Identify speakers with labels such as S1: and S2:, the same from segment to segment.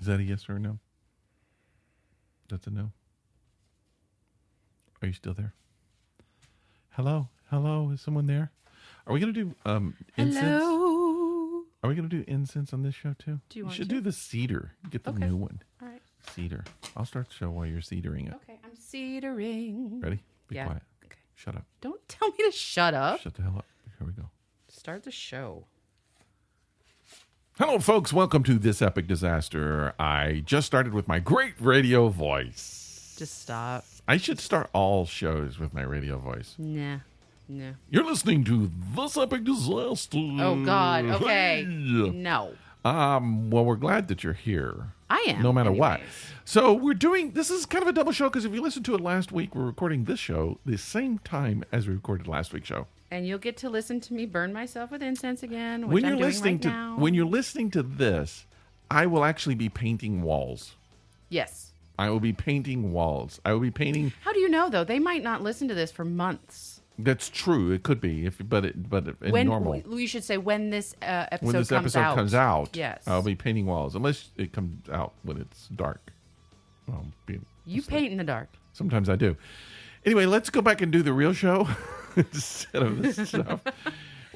S1: Is that a yes or a no? That's a no. Are you still there? Hello? Hello? Is someone there? Are we going to do incense?
S2: Hello?
S1: Are we going to do incense on this show too?
S2: Do you want
S1: should
S2: to?
S1: do the cedar. Get the new one.
S2: All right.
S1: Cedar. I'll start the show while you're cedering it.
S2: Okay, I'm cedering.
S1: Ready? Be
S2: Yeah.
S1: quiet.
S2: Okay.
S1: Shut up.
S2: Don't tell me to shut up.
S1: Shut the hell up. Here we go.
S2: Start the show.
S1: Hello, folks. Welcome to This Epic Disaster. I just started with my great radio voice.
S2: Just stop.
S1: I should start all shows with my radio voice.
S2: Nah. No.
S1: You're listening to This Epic Disaster.
S2: Oh, God. Okay.
S1: Hey.
S2: No.
S1: Well, we're glad that you're here.
S2: I am.
S1: No matter what.
S2: anyways.
S1: So this is kind of a double show because if you listened to it last week, we're recording this show the same time as we recorded last week's show.
S2: And you'll get to listen to me burn myself with incense again,
S1: When
S2: which I'm
S1: you're
S2: doing
S1: listening
S2: right now.
S1: when you're listening to this, I will actually be painting walls.
S2: Yes.
S1: I will be painting walls. I will be painting.
S2: How do you know, though? They might not listen to this for months.
S1: That's true. It could be, but in normal.
S2: You should say when this episode
S1: When this
S2: comes
S1: episode
S2: out.
S1: comes out,
S2: Yes.
S1: I'll be painting walls unless it comes out when it's dark.
S2: You paint in the dark.
S1: Sometimes I do. Anyway, let's go back and do the real show instead of this stuff.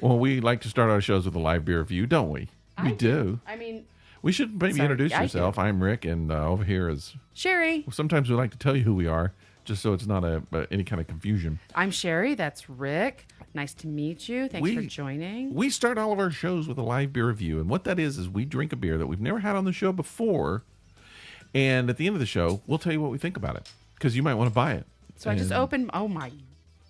S1: Well, we like to start our shows with a live beer review, don't we? We do.
S2: I mean,
S1: We should maybe
S2: Sorry,
S1: introduce
S2: I
S1: yourself.
S2: do.
S1: I'm Rick, and over here is.
S2: Cheri.
S1: Sometimes we like to tell you who we are, just so it's not any kind of confusion.
S2: I'm Cheri. That's Rick. Nice to meet you. Thanks for joining.
S1: We start all of our shows with a live beer review, and what that is we drink a beer that we've never had on the show before, and at the end of the show, we'll tell you what we think about it, because you might want to buy it.
S2: So I just opened. Oh my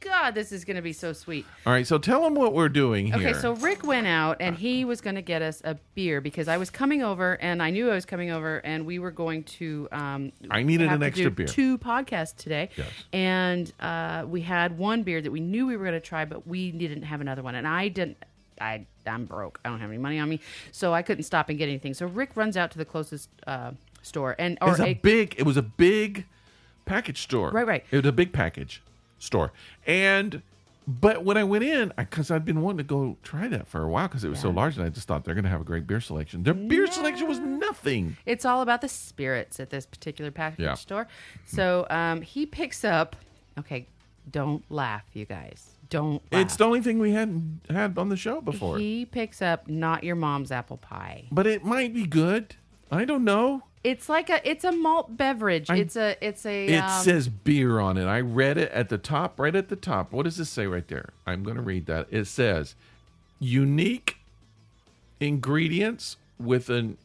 S2: God, this is going to be so sweet.
S1: All right, so tell them what we're doing here.
S2: Okay, so Rick went out and he was going to get us a beer because I was coming over and I knew I was coming over and we were going to.
S1: I needed an extra beer.
S2: 2 podcasts today,
S1: Yes.
S2: And we had one beer that we knew we were going to try, but we didn't have another one, and I didn't. I'm broke. I don't have any money on me, so I couldn't stop and get anything. So Rick runs out to the closest store and
S1: It was a big package store.
S2: Right.
S1: It was a big package store. But when I went in, because I'd been wanting to go try that for a while because it was so large, and I just thought they're going to have a great beer selection. Their beer selection was nothing.
S2: It's all about the spirits at this particular package store. So he picks up. Okay, don't laugh, you guys. Don't laugh.
S1: It's the only thing we hadn't had on the show before.
S2: He picks up Not Your Mom's Apple Pie.
S1: But it might be good. I don't know.
S2: It's a malt beverage. It
S1: says beer on it. I read it at the top, right at the top. What does this say right there? I'm going to read that. It says unique ingredients with an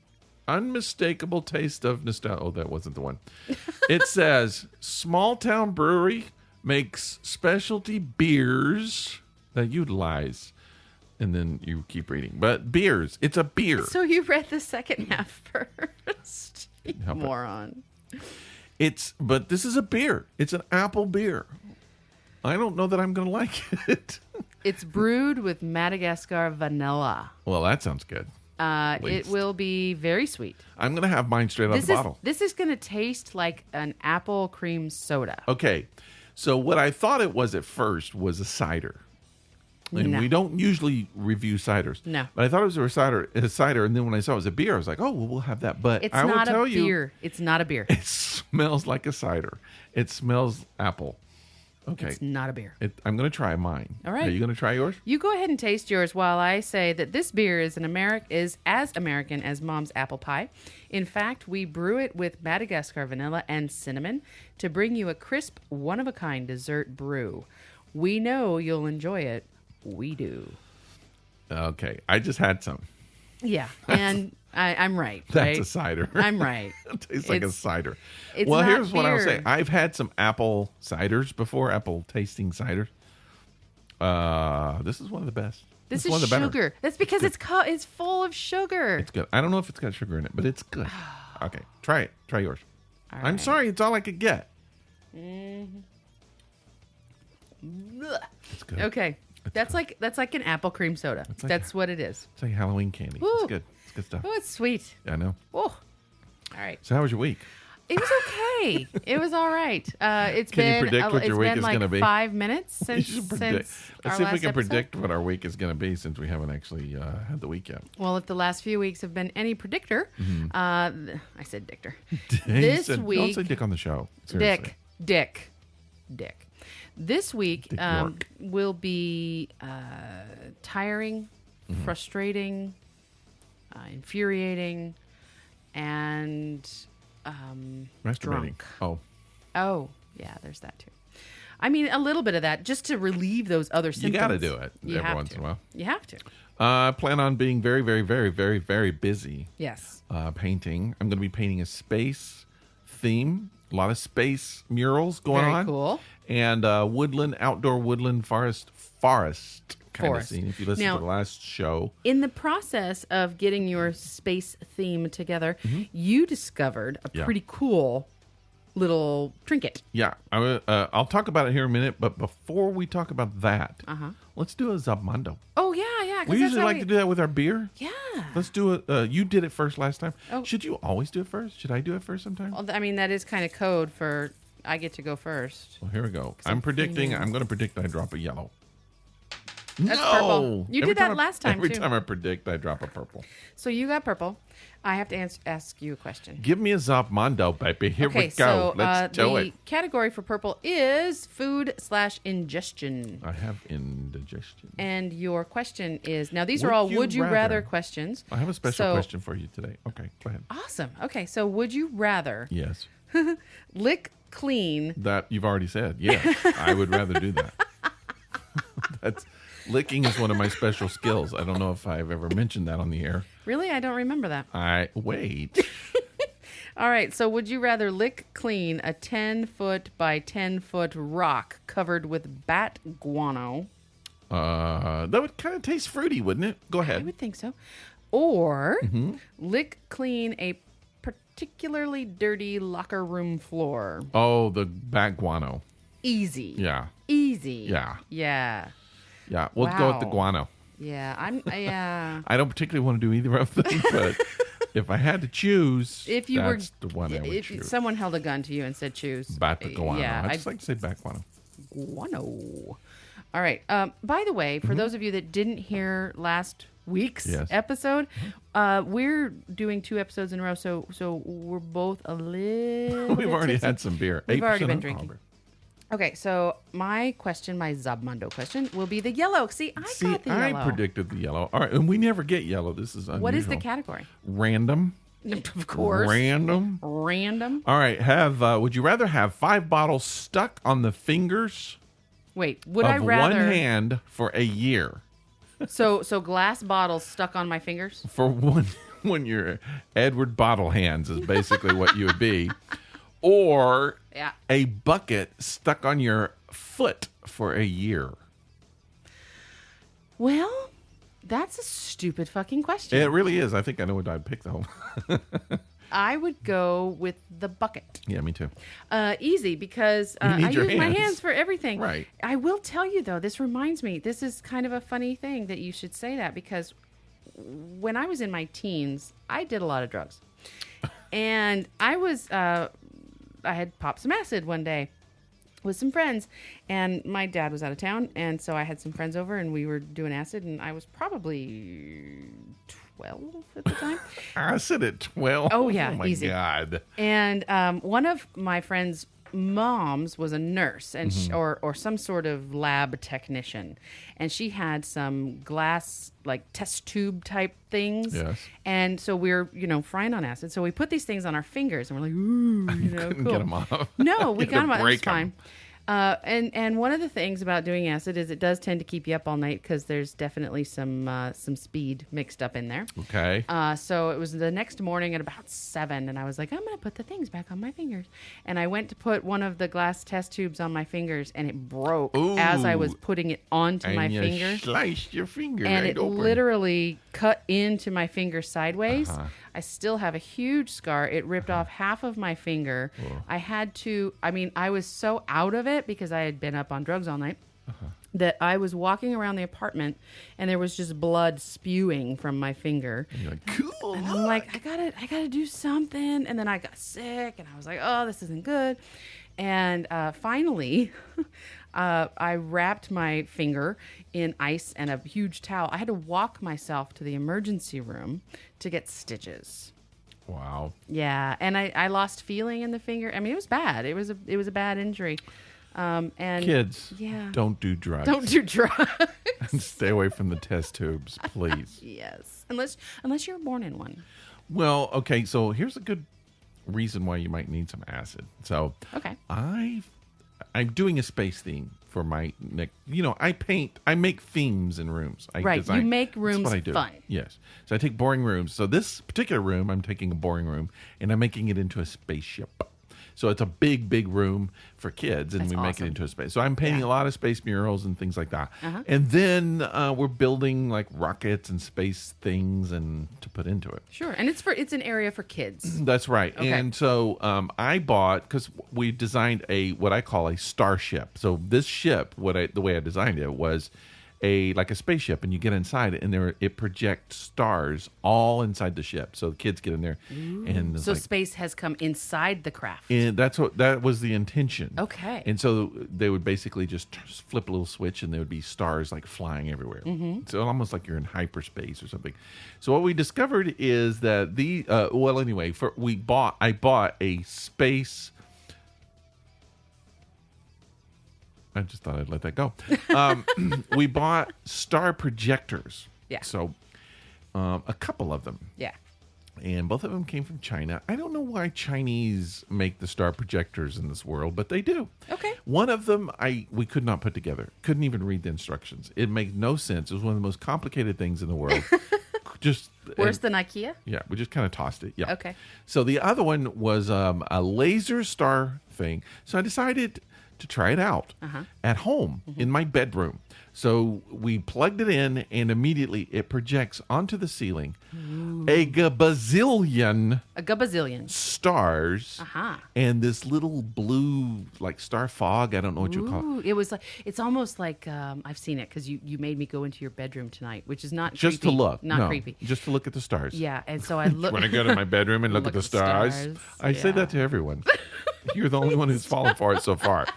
S1: unmistakable taste of nostalgia. Oh, that wasn't the one. It says Small Town Brewery makes specialty beers that utilize. And then you keep reading. But beers. It's a beer.
S2: So you read the second half first. You
S1: Help it.
S2: moron.
S1: But this is a beer. It's an apple beer. I don't know that I'm going to like it.
S2: It's brewed with Madagascar vanilla.
S1: Well, that sounds good.
S2: It will be very sweet.
S1: I'm going to have mine straight out of the bottle.
S2: This is going to taste like an apple cream soda.
S1: Okay. So what I thought it was at first was a cider. And
S2: No.
S1: we don't usually review ciders.
S2: No.
S1: But I thought it was a cider, and then when I saw it was a beer, I was like, oh, well, we'll have that. But
S2: It's
S1: I will
S2: not
S1: tell
S2: a beer. It's not a beer.
S1: It smells like a cider. It smells apple. Okay.
S2: It's not a beer.
S1: I'm going to try mine.
S2: All right.
S1: Are you going to try yours?
S2: You go ahead and taste yours while I say that this beer is as American as Mom's apple pie. In fact, we brew it with Madagascar vanilla and cinnamon to bring you a crisp, one-of-a-kind dessert brew. We know you'll enjoy it. We do.
S1: Okay. I just had some.
S2: Yeah, and I'm right.
S1: That's
S2: right?
S1: a cider.
S2: I'm right.
S1: It tastes like a cider.
S2: It's
S1: Well,
S2: not
S1: here's what I'll
S2: beer.
S1: say. I've had some apple ciders before, apple tasting ciders. This is one of the best.
S2: This
S1: one
S2: is
S1: of the better.
S2: sugar. That's because it's full of sugar.
S1: It's good. I don't know if it's got sugar in it, but it's good. Okay. Try it. Try yours.
S2: All
S1: I'm
S2: right.
S1: sorry. It's all I could get.
S2: Blech.
S1: It's good.
S2: Okay. That's like an apple cream soda.
S1: like
S2: That's what it is.
S1: It's like Halloween candy.
S2: Woo.
S1: It's good. It's good stuff.
S2: Oh, it's sweet.
S1: Yeah, I know.
S2: Oh. All right.
S1: So how was your week?
S2: It was okay. It was all right. It's
S1: Can you
S2: been
S1: predict what your week
S2: been
S1: is
S2: like
S1: going to be?
S2: 5 minutes
S1: You
S2: since,
S1: should predict.
S2: since
S1: Let's
S2: our
S1: see if we
S2: last
S1: can
S2: episode.
S1: predict what our week is going to be since we haven't actually had the week yet.
S2: Well, if the last few weeks have been any predictor, I said dictor.
S1: He
S2: This
S1: said, don't
S2: week,
S1: say Dick on the show. Seriously.
S2: Dick. This week
S1: Dick York.
S2: will be tiring, frustrating, infuriating, and
S1: Masturbating.
S2: drunk.
S1: Oh,
S2: Oh, yeah, there's that too. I mean, a little bit of that just to relieve those other
S1: you
S2: symptoms.
S1: got to do it
S2: You
S1: every
S2: have
S1: once
S2: to.
S1: in a while.
S2: You have to.
S1: I plan on being very, very, very, very, very busy
S2: Yes.
S1: painting. I'm going to be painting a space theme. A lot of space murals going
S2: Very
S1: on.
S2: cool.
S1: And woodland, outdoor woodland, forest kind of
S2: Forest.
S1: scene. If you listen
S2: Now-
S1: to the last show.
S2: In the process of getting your space theme together, you discovered a
S1: Yeah.
S2: pretty cool little trinket.
S1: Yeah, I'll talk about it here in a minute. But before we talk about that, let's do a Zabmando.
S2: Oh, yeah. 'cause
S1: We
S2: that's
S1: usually
S2: how
S1: like to do that with our beer.
S2: Yeah.
S1: Let's do it. You did it first last time.
S2: Oh.
S1: Should you always do it first? Should I do it first sometime?
S2: Well, I mean, that is kind of code for I get to go first.
S1: Well, here we go.
S2: I'm
S1: I'm predicting.
S2: feeling-
S1: I'm going to predict I drop a yellow.
S2: That's
S1: no!
S2: purple. You
S1: Every
S2: did that
S1: time
S2: last time,
S1: Every
S2: too.
S1: time I predict, I drop a purple.
S2: So you got purple. I have to ask you a question.
S1: Give me a Zapmando, baby. Here we go.
S2: So
S1: Let's do
S2: the
S1: it.
S2: category for purple is food/ingestion.
S1: I have indigestion.
S2: And your question is, now these are
S1: Would
S2: all
S1: you
S2: would you rather
S1: rather-
S2: questions.
S1: I have a special
S2: So-
S1: question for you today. Okay, go ahead.
S2: Awesome. Okay, so would you rather
S1: Yes.
S2: lick clean?
S1: That you've already said. Yes, I would rather do that. That's licking is one of my special skills. I don't know if I've ever mentioned that on the air.
S2: Really? I don't remember that.
S1: Wait.
S2: All right, so would you rather lick clean a 10-foot by 10-foot rock covered with bat guano?
S1: That would kind of taste fruity, wouldn't it? Go
S2: I
S1: ahead.
S2: would think so. Or
S1: Mm-hmm.
S2: lick clean a particularly dirty locker room floor.
S1: Oh, the bat guano.
S2: Easy.
S1: Yeah.
S2: Easy.
S1: Yeah.
S2: Yeah.
S1: Yeah. We'll go with the
S2: Wow.
S1: guano.
S2: Yeah. Yeah.
S1: I don't particularly want to do either of them, but if I had to choose,
S2: If you
S1: that's
S2: were,
S1: the one I would
S2: if
S1: choose.
S2: someone held a gun to you and said choose,
S1: Bat the guano.
S2: Yeah,
S1: I just like to say bat guano.
S2: guano. All right. By the way, for those of you that didn't hear last week's
S1: Yes.
S2: episode, we're doing 2 episodes in a row, so we're both a little.
S1: We've
S2: bit
S1: already
S2: tipsy.
S1: had some beer.
S2: We've
S1: 8%
S2: already been
S1: alcohol.
S2: drinking. Okay, so my question, my Zabmando question, will be the yellow. See, I got the
S1: I
S2: yellow.
S1: predicted the yellow. All right, and we never get yellow. This is unusual.
S2: What is the category?
S1: Random.
S2: Of course.
S1: Random.
S2: Random.
S1: All right. Would you rather have 5 bottles stuck on the fingers
S2: Wait, would
S1: of
S2: I rather?
S1: one hand for a year?
S2: So glass bottles stuck on my fingers?
S1: For when your Edward Bottle hands is basically what you would be, or
S2: Yeah.
S1: a bucket stuck on your foot for a year.
S2: Well, that's a stupid fucking question.
S1: It really is. I think I know what I'd pick though.
S2: I would go with the bucket.
S1: Yeah, me too.
S2: Easy, because
S1: You need
S2: I
S1: your
S2: use my
S1: hands.
S2: hands for everything.
S1: Right.
S2: I will tell you, though, this reminds me, this is kind of a funny thing that you should say that, because when I was in my teens, I did a lot of drugs. And I had popped some acid one day with some friends, and my dad was out of town, and so I had some friends over, and we were doing acid, and I was probably 12 at the time.
S1: I said at 12.
S2: Oh, yeah,
S1: Oh my
S2: easy.
S1: God.
S2: And one of my friends' moms was a nurse and
S1: Mm-hmm.
S2: or some sort of lab technician, and she had some glass like test tube type things.
S1: Yes.
S2: And so we're frying on acid. So we put these things on our fingers, and we're like, ooh,
S1: Couldn't
S2: cool.
S1: get them off.
S2: No, we
S1: You
S2: got
S1: had
S2: them
S1: to
S2: out. It was
S1: break 'em.
S2: fine. And one of the things about doing acid is it does tend to keep you up all night, because there's definitely some speed mixed up in there.
S1: Okay.
S2: So it was the next morning at about 7, and I was like, I'm going to put the things back on my fingers. And I went to put one of the glass test tubes on my fingers, and it broke as I was
S1: Ooh.
S2: putting it onto
S1: and
S2: my
S1: you
S2: finger.
S1: sliced your finger
S2: And
S1: right
S2: it
S1: open.
S2: literally cut into my finger sideways.
S1: Uh-huh.
S2: I still have a huge scar. It ripped off half of my finger. I had to, I was so out of it because I had been up on drugs all night that I was walking around the apartment and there was just blood spewing from my finger.
S1: And you're like, cool.
S2: And I'm like, I gotta do something. And then I got sick and I was like, oh, this isn't good. And finally, I wrapped my finger in ice and a huge towel. I had to walk myself to the emergency room to get stitches.
S1: Wow.
S2: Yeah, and I lost feeling in the finger. I mean, it was bad. It was a bad injury. And
S1: Kids,
S2: yeah,
S1: don't do drugs.
S2: don't do drugs.
S1: And stay away from the test tubes, please.
S2: Yes, unless you're born in one.
S1: Well, okay, so here's a good reason why you might need some acid. So
S2: Okay.
S1: I'm doing a space theme for my next. I make themes in rooms.
S2: Right, you make rooms
S1: That's what I do.
S2: fun.
S1: Yes. So I take boring rooms. So this particular room, I'm taking a boring room and I'm making it into a spaceship. So it's a big, big room for kids, and
S2: That's
S1: we make
S2: awesome.
S1: it into a space. So I'm painting
S2: Yeah.
S1: a lot of space murals and things like that.
S2: Uh-huh.
S1: And then we're building like rockets and space things and to put into it.
S2: Sure, and it's an area for kids.
S1: That's right.
S2: Okay.
S1: And so I bought, because we designed what I call a starship. So this ship, the way I designed it was like a spaceship, and you get inside it, and it projects stars all inside the ship. So the kids get in there, and it's
S2: So
S1: like,
S2: space has come inside the craft.
S1: and that was the intention.
S2: Okay.
S1: And so they would basically just flip a little switch, and there would be stars like flying everywhere.
S2: Mm-hmm.
S1: So almost like you're in hyperspace or something. So what we discovered is that I bought a space. I just thought I'd let that go. We bought star projectors.
S2: Yeah.
S1: So a couple of them.
S2: Yeah.
S1: And both of them came from China. I don't know why Chinese make the star projectors in this world, but they do.
S2: Okay.
S1: One of them we could not put together. Couldn't even read the instructions. It made no sense. It was one of the most complicated things in the world.
S2: Worse than IKEA?
S1: Yeah, we just kind of tossed it. Yeah.
S2: Okay.
S1: So the other one was a laser star thing. So I decided to try it out at home in my bedroom. So we plugged it in, and immediately it projects onto the ceiling a gabazillion
S2: A gabazillion.
S1: stars and this little blue like star fog. I don't know what you call it.
S2: Ooh, it was like it's almost like I've seen it because you made me go into your bedroom tonight, which is not
S1: Just
S2: creepy,
S1: to look.
S2: not
S1: No,
S2: creepy.
S1: Just to look at the stars.
S2: Yeah, and so I look
S1: When I go to my bedroom and look at the stars, I say
S2: yeah.
S1: that to everyone. You're the only one who's fallen for it so far.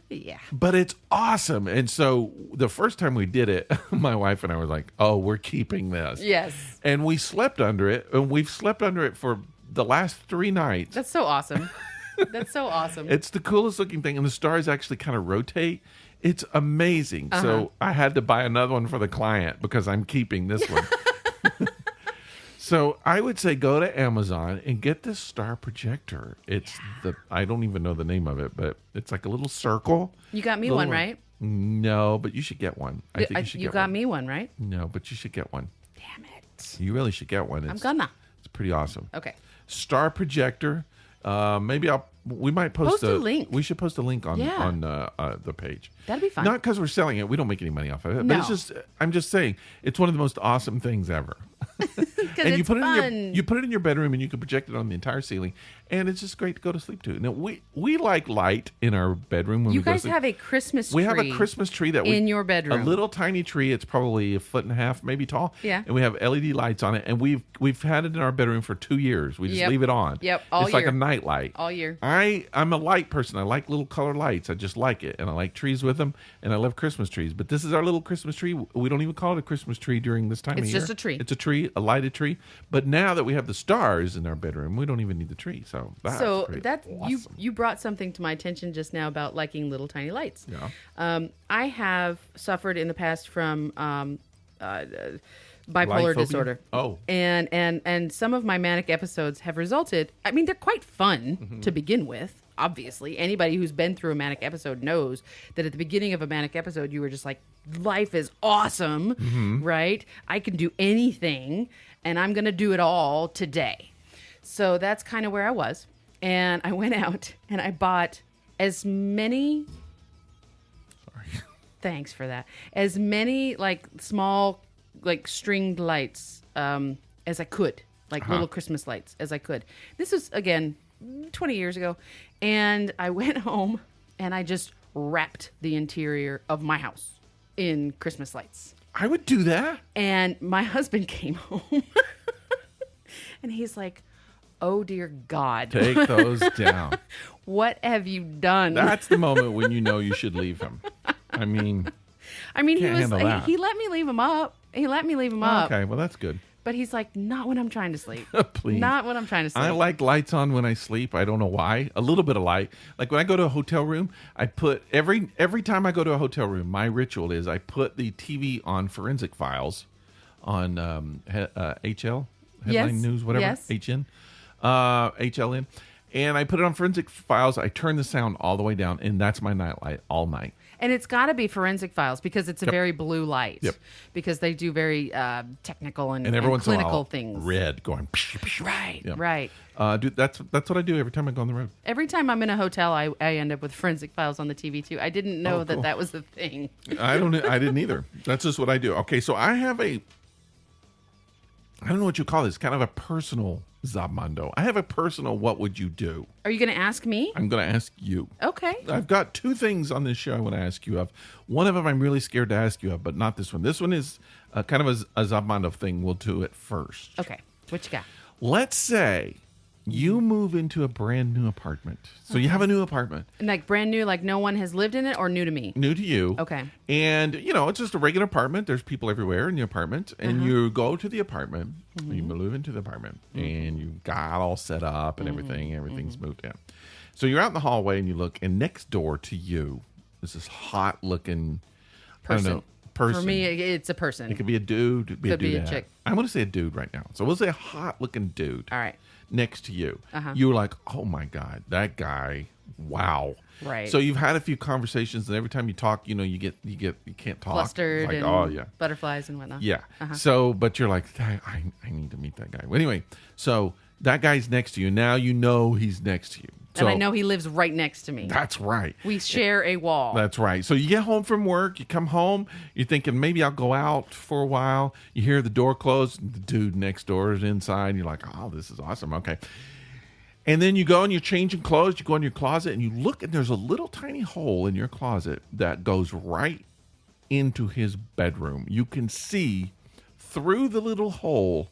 S2: Yeah.
S1: But it's awesome. And so the first time we did it, my wife and I were like, oh, we're keeping this.
S2: Yes.
S1: And we slept under it. And we've slept under it for the last 3 nights.
S2: That's so awesome. That's so awesome.
S1: It's the coolest looking thing. And the stars actually kind of rotate. It's amazing. So I had to buy another one for the client because I'm keeping this one. So I would say go to Amazon and get this star projector. It's I don't even know the name of it, but it's like a little circle.
S2: You got me
S1: Little
S2: one, right?
S1: No, but you should get one. I think you should
S2: you
S1: get
S2: got
S1: one.
S2: me one, right?
S1: No, but you should get one.
S2: Damn it.
S1: You really should get one.
S2: I'm gonna.
S1: It's pretty awesome.
S2: Okay.
S1: Star projector. Maybe we might post
S2: a link.
S1: We should post a link on
S2: Yeah.
S1: the page.
S2: That'd be fun.
S1: Not because we're selling it. We don't make any money off of it.
S2: No.
S1: But I'm just saying it's one of the most awesome things ever.
S2: Because
S1: And
S2: it's
S1: you put
S2: fun.
S1: it you put it in your bedroom, and you can project it on the entire ceiling, and it's just great to go to sleep to. Now we like light in our bedroom when
S2: You
S1: we go to
S2: guys
S1: sleep.
S2: have a Christmas tree.
S1: We have a Christmas tree that
S2: in your bedroom.
S1: A little tiny tree. It's probably 1.5 feet, maybe tall.
S2: Yeah.
S1: And we have LED lights on it, and we've had it in our bedroom for 2 years. We just
S2: Yep.
S1: leave it on.
S2: Yep, all
S1: It's like
S2: year.
S1: a night light.
S2: All year.
S1: I'm a light person. I like little color lights. I just like it, and I like trees with them, and I love Christmas trees. But this is our little Christmas tree. We don't even call it a Christmas tree during this time of
S2: It's
S1: year.
S2: just a tree.
S1: It's a tree, a lighted tree. But now that we have the stars in our bedroom, we don't even need the tree. So that's pretty awesome.
S2: you brought something to my attention just now about liking little tiny lights.
S1: Yeah.
S2: I have suffered in the past from bipolar
S1: Light phobia?
S2: disorder.
S1: Oh.
S2: And some of my manic episodes have resulted. I mean, they're quite fun
S1: Mm-hmm.
S2: to begin with. Obviously, anybody who's been through a manic episode knows that at the beginning of a manic episode, you were just like, life is awesome,
S1: Mm-hmm.
S2: right? I can do anything, and I'm going to do it all today. So that's kind of where I was. And I went out and I bought as many.
S1: Sorry.
S2: Thanks for that. As many like small, like stringed lights as I could, like little Christmas lights as I could. This was again 20 years ago, and I went home and I just wrapped the interior of my house in Christmas lights.
S1: I would do that.
S2: And my husband came home and he's like, oh, dear God.
S1: Take those down.
S2: What have you done?
S1: That's the moment when you know you should leave him. I mean,
S2: he let me leave him up.
S1: Okay, well, that's good.
S2: But he's like, not when I'm trying to sleep.
S1: Please.
S2: Not when I'm trying to sleep.
S1: I like lights on when I sleep. I don't know why. A little bit of light. Like when I go to a hotel room, I put every time I go to a hotel room, my ritual is I put the TV on Forensic Files on HL, Headline News, whatever,
S2: Yes.
S1: HLN. And I put it on Forensic Files. I turn the sound all the way down, and that's my night light all night.
S2: And it's got to be Forensic Files because it's a very blue light.
S1: Yep.
S2: Because they do very technical and
S1: every once
S2: clinical
S1: in a while,
S2: things.
S1: Red going. Psh, psh,
S2: Right,
S1: yep.
S2: right.
S1: Dude, that's what I do every time I go on the road.
S2: Every time I'm in a hotel, I end up with Forensic Files on the TV too. I didn't know
S1: cool.
S2: that was a thing.
S1: I didn't either. That's just what I do. Okay, so I have I don't know what you call this, kind of a personal Zabmando. I have a personal what would you do?
S2: Are you going to ask me?
S1: I'm going to ask you.
S2: Okay.
S1: I've got two things on this show I want to ask you of. One of them I'm really scared to ask you of, but not this one. This one is kind of a Zabmando thing. We'll do it first.
S2: Okay. What you got?
S1: Let's say you move into a brand new apartment. So you have a new apartment.
S2: And like brand new, like no one has lived in it, or new to me?
S1: New to you.
S2: Okay.
S1: And, it's just a regular apartment. There's people everywhere in the apartment. And you go to the apartment. You move into the apartment. And you got all set up and everything. Everything's moved in. So you're out in the hallway and you look. And next door to you is this hot-looking
S2: Person.
S1: I don't know, person.
S2: For me, it's a person.
S1: It could be a dude. It
S2: Could be a chick.
S1: I'm going to say a dude right now. So we'll say a hot-looking dude.
S2: All right.
S1: Next to you. You were like, oh my God, that guy, wow.
S2: Right.
S1: So you've had a few conversations, and every time you talk, you can't talk.
S2: Flustered
S1: It's like,
S2: and
S1: oh yeah.
S2: butterflies and whatnot.
S1: Yeah. So, but you're like, I need to meet that guy. Well, anyway, so that guy's next to you. Now you know he's next to you. So,
S2: And I know he lives right next to me.
S1: That's right.
S2: We share a wall.
S1: That's right. So you get home from work, you come home, you're thinking maybe I'll go out for a while. You hear the door close, the dude next door is inside, and you're like, oh, this is awesome. Okay. And then you go and you're changing clothes, you go in your closet and you look, and there's a little tiny hole in your closet that goes right into his bedroom. You can see through the little hole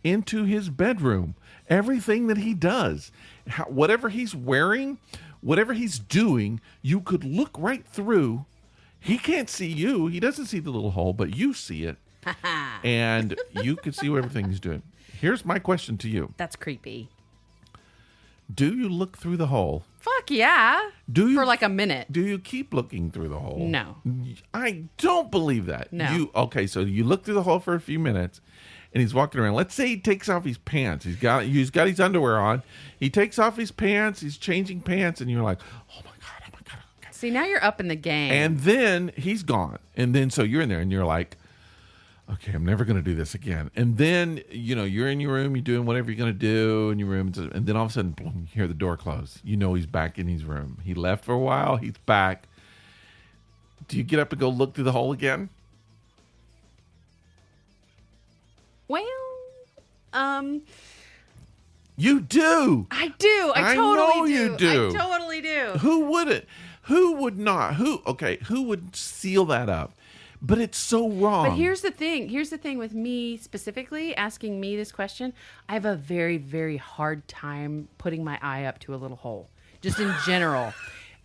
S1: into his bedroom everything that he does. Whatever he's wearing, whatever he's doing, you could look right through. He can't see you. He doesn't see the little hole, but you see it. And you can see what everything he's doing. Here's my question to you.
S2: That's creepy.
S1: Do you look through the hole?
S2: Fuck yeah.
S1: Do you,
S2: for like a minute.
S1: Do you keep looking through the hole?
S2: No.
S1: I don't believe that.
S2: No.
S1: Okay, so you look through the hole for a few minutes, and he's walking around. Let's say he takes off his pants. He's got his underwear on. He takes off his pants. He's changing pants, and you're like, oh my God, oh my God. Oh my God.
S2: See, now you're up in the game.
S1: And then he's gone. And then so you're in there, and you're like, okay, I'm never going to do this again. And then, you're in your room, you're doing whatever you're going to do in your room. And then all of a sudden, boom, you hear the door close. You know he's back in his room. He left for a while. He's back. Do you get up and go look through the hole again?
S2: Well,
S1: you do.
S2: I do. I
S1: know
S2: totally
S1: you do.
S2: I totally do.
S1: Who wouldn't? Who would not? Who would seal that up? But it's so wrong.
S2: But here's the thing. Here's the thing with me specifically asking me this question. I have a very, very hard time putting my eye up to a little hole. Just in general.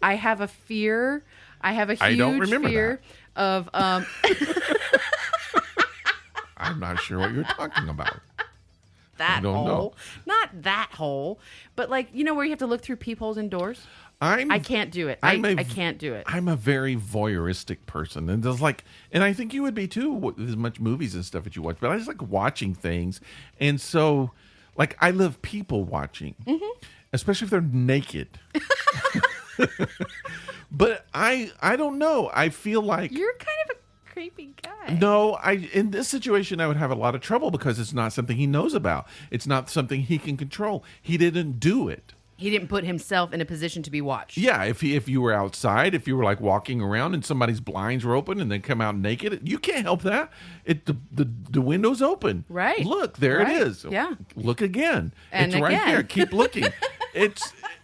S2: I have a fear. I have a huge
S1: I don't remember
S2: fear of
S1: I'm not sure what you're talking about.
S2: that
S1: I don't
S2: hole.
S1: know.
S2: Not that hole. But like, where you have to look through peepholes indoors? I can't do it. I can't do it.
S1: I'm a very voyeuristic person, and and I think you would be too. As much movies and stuff that you watch, but I just like watching things, and so I love people watching, especially if they're naked. But I don't know. I feel like
S2: you're kind of a creepy guy.
S1: No, in this situation I would have a lot of trouble because it's not something he knows about. It's not something he can control. He didn't do it.
S2: He didn't put himself in a position to be watched.
S1: Yeah, if you were outside, if you were walking around and somebody's blinds were open and they come out naked, you can't help that. The window's open.
S2: Right.
S1: Look, there it is.
S2: Yeah.
S1: Look again.
S2: And
S1: it's right
S2: again.
S1: there. Keep looking.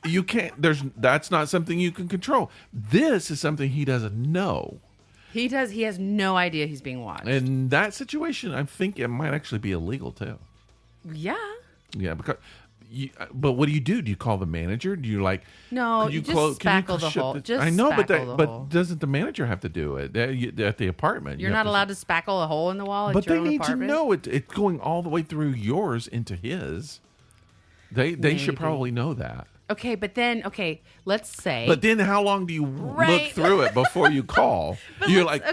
S1: you can't. That's not something you can control. This is something he doesn't know.
S2: He does. He has no idea he's being watched.
S1: In that situation, I think it might actually be illegal too.
S2: Yeah.
S1: Yeah, because. But what do? Do you call the manager? Do you like?
S2: No,
S1: you
S2: just spackle the hole.
S1: I know, but
S2: hole.
S1: Doesn't the manager have to do it at the apartment?
S2: You're not allowed to spackle a hole in the wall at
S1: but
S2: your
S1: they
S2: own
S1: need
S2: apartment?
S1: to know it's going all the way through yours into his. They should probably know that.
S2: Okay, but then let's say.
S1: But then, how long do you look through it before you call? You're like,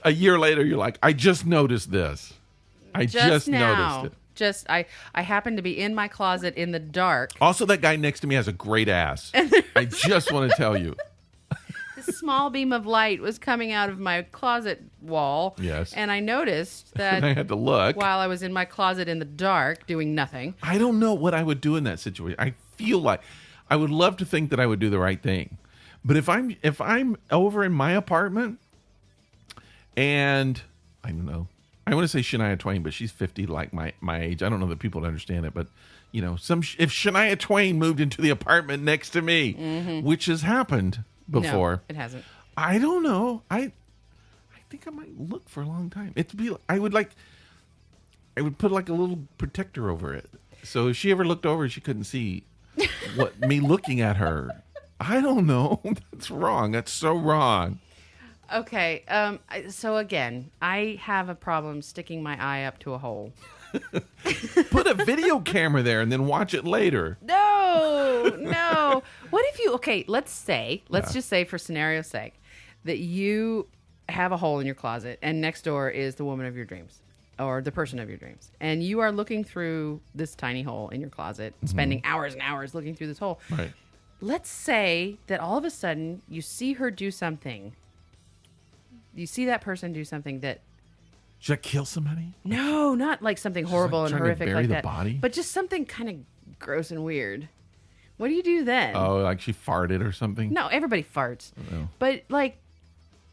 S1: a year later, you're like, I just noticed this. I just noticed it.
S2: I happen to be in my closet in the dark.
S1: Also, that guy next to me has a great ass. I just want to tell you.
S2: This small beam of light was coming out of my closet wall.
S1: Yes.
S2: And I noticed that
S1: I had to look
S2: while I was in my closet in the dark doing nothing.
S1: I don't know what I would do in that situation. I feel like I would love to think that I would do the right thing. But if I'm over in my apartment and I don't know. I want to say Shania Twain, but she's 50, like my age. I don't know that people would understand it, but if Shania Twain moved into the apartment next to me, which has happened before,
S2: no, it hasn't.
S1: I don't know. I think I might look for a long time. I would put like a little protector over it, so if she ever looked over, she couldn't see me looking at her. I don't know. That's wrong. That's so wrong.
S2: Okay, so again, I have a problem sticking my eye up to a hole.
S1: Put a video camera there and then watch it later.
S2: No. What if let's just say for scenario's sake, that you have a hole in your closet and next door is the woman of your dreams or the person of your dreams. And you are looking through this tiny hole in your closet, spending hours and hours looking through this hole.
S1: Right.
S2: Let's say that all of a sudden you see her do something. You see that person do something that...
S1: Should I kill somebody?
S2: No, not like something horrible and horrific like that.
S1: Body?
S2: But just something kind of gross and weird. What do you do then?
S1: Oh, like she farted or something?
S2: No, everybody farts.
S1: Oh.
S2: But like,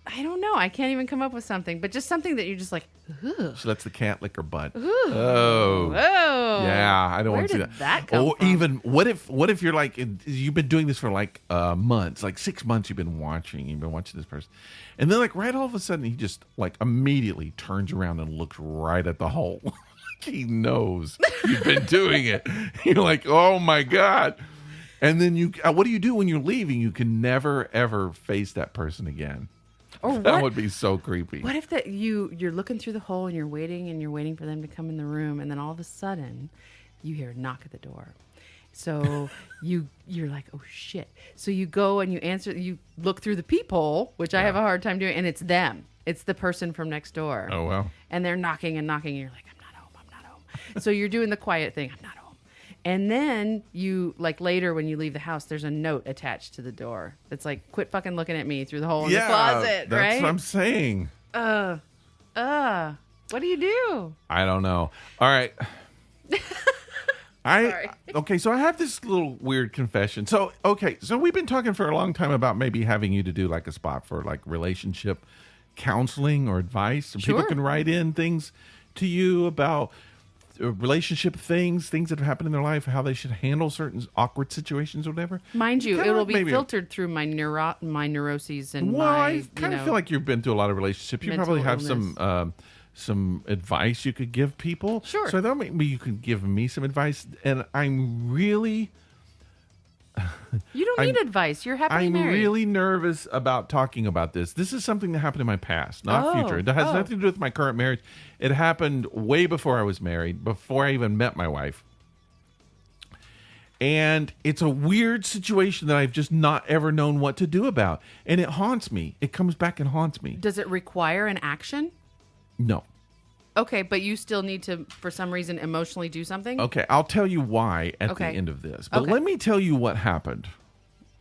S2: I don't know. I can't even come up with something. But just something that you're just like, ugh.
S1: She lets the cat lick her butt.
S2: Ooh.
S1: Oh. Yeah, I don't want to see that.
S2: Where did that come from?
S1: Even, what if you're like, you've been doing this for like months, like 6 months you've been watching this person. And then like right all of a sudden he just like immediately turns around and looks right at the hole. He knows you've been doing it. You're like, oh my God. And then what do you do when you're leaving? You can never, ever face that person again.
S2: Or
S1: that would be so creepy.
S2: What if you're looking through the hole and you're waiting for them to come in the room, and then all of a sudden you hear a knock at the door. So you're like, oh shit. So you go and you look through the peephole, which I have a hard time doing, and it's them. It's the person from next door.
S1: Oh well.
S2: And they're knocking and knocking, and you're like, I'm not home. So you're doing the quiet thing, I'm not home. And then you, like later when you leave the house, there's a note attached to the door that's like, quit fucking looking at me through the hole in the closet,
S1: that's
S2: right?
S1: That's what I'm saying.
S2: What do you do?
S1: I don't know. All right.
S2: Sorry.
S1: Okay, so I have this little weird confession. So we've been talking for a long time about maybe having you to do like a spot for like relationship counseling or advice. So
S2: Sure.
S1: people can write in things to you about relationship things that have happened in their life, how they should handle certain awkward situations or whatever.
S2: Mind you,
S1: Kinda
S2: it will
S1: like
S2: be
S1: maybe
S2: filtered through my neuroses and
S1: I kind of feel like you've been through a lot of relationships. You probably have some advice you could give people.
S2: Sure.
S1: So I thought maybe you could give me some advice. And I'm really...
S2: You don't need advice. You're happily married.
S1: I'm really nervous about talking about this. This is something that happened in my past, not future. It has nothing to do with my current marriage. It happened way before I was married, before I even met my wife. And it's a weird situation that I've just not ever known what to do about. And it haunts me. It comes back and haunts me.
S2: Does it require an action?
S1: No.
S2: Okay, but you still need to, for some reason, emotionally do something?
S1: Okay, I'll tell you why at the end of this. But let me tell you what happened.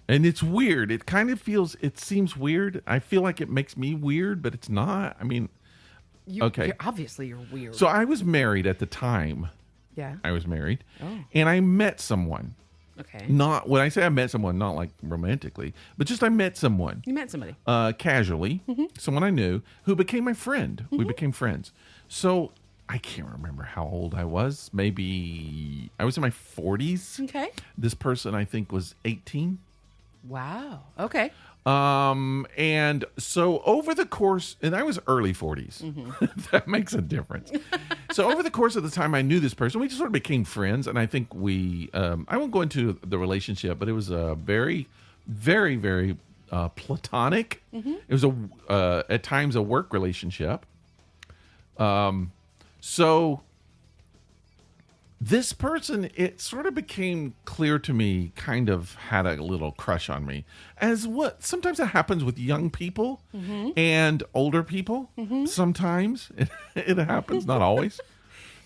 S1: And it's weird. It seems weird. I feel like it makes me weird, but it's not. I mean,
S2: Obviously, you're weird.
S1: So I was married at the time.
S2: Yeah.
S1: I was married.
S2: Oh.
S1: And I met someone.
S2: Okay.
S1: Not, when I say I met someone, not like romantically, but just I met someone.
S2: You met somebody.
S1: Casually. Mm-hmm. Someone I knew who became my friend. Mm-hmm. We became friends. So I can't remember how old I was. Maybe I was in my 40s.
S2: Okay.
S1: This person, I think, was 18.
S2: Wow. Okay.
S1: And so over the course, and I was early 40s. That makes a difference. So over the course of the time I knew this person, we just sort of became friends. And I think I won't go into the relationship, but it was a very, very, very platonic. It was at times a work relationship. So this person, it sort of became clear to me, kind of had a little crush on me, as what sometimes that happens with young people and older people. Sometimes it happens, not always.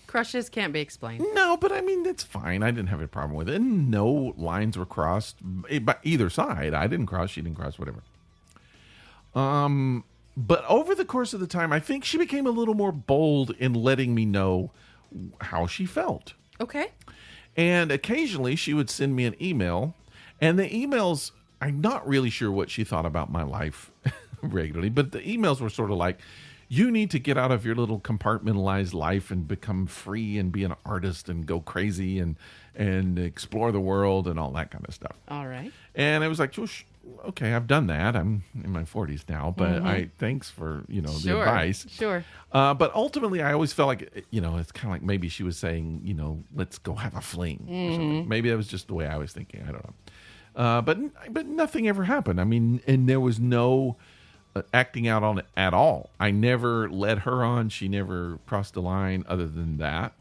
S2: Crushes can't be explained.
S1: No, but I mean, it's fine. I didn't have a problem with it. And no lines were crossed by either side. I didn't cross, she didn't cross, whatever. But over the course of the time, I think she became a little more bold in letting me know how she felt.
S2: Okay.
S1: And occasionally she would send me an email, and the emails, I'm not really sure what she thought about my life regularly, but the emails were sort of like, you need to get out of your little compartmentalized life and become free and be an artist and go crazy and explore the world and all that kind of stuff.
S2: All right.
S1: And I was like, okay, I've done that. I'm in my 40s now, but thanks for, the advice.
S2: Sure.
S1: But ultimately, I always felt like, it's kind of like maybe she was saying, let's go have a fling or something. Maybe that was just the way I was thinking. I don't know. But nothing ever happened. I mean, and there was no acting out on it at all. I never led her on. She never crossed the line other than that.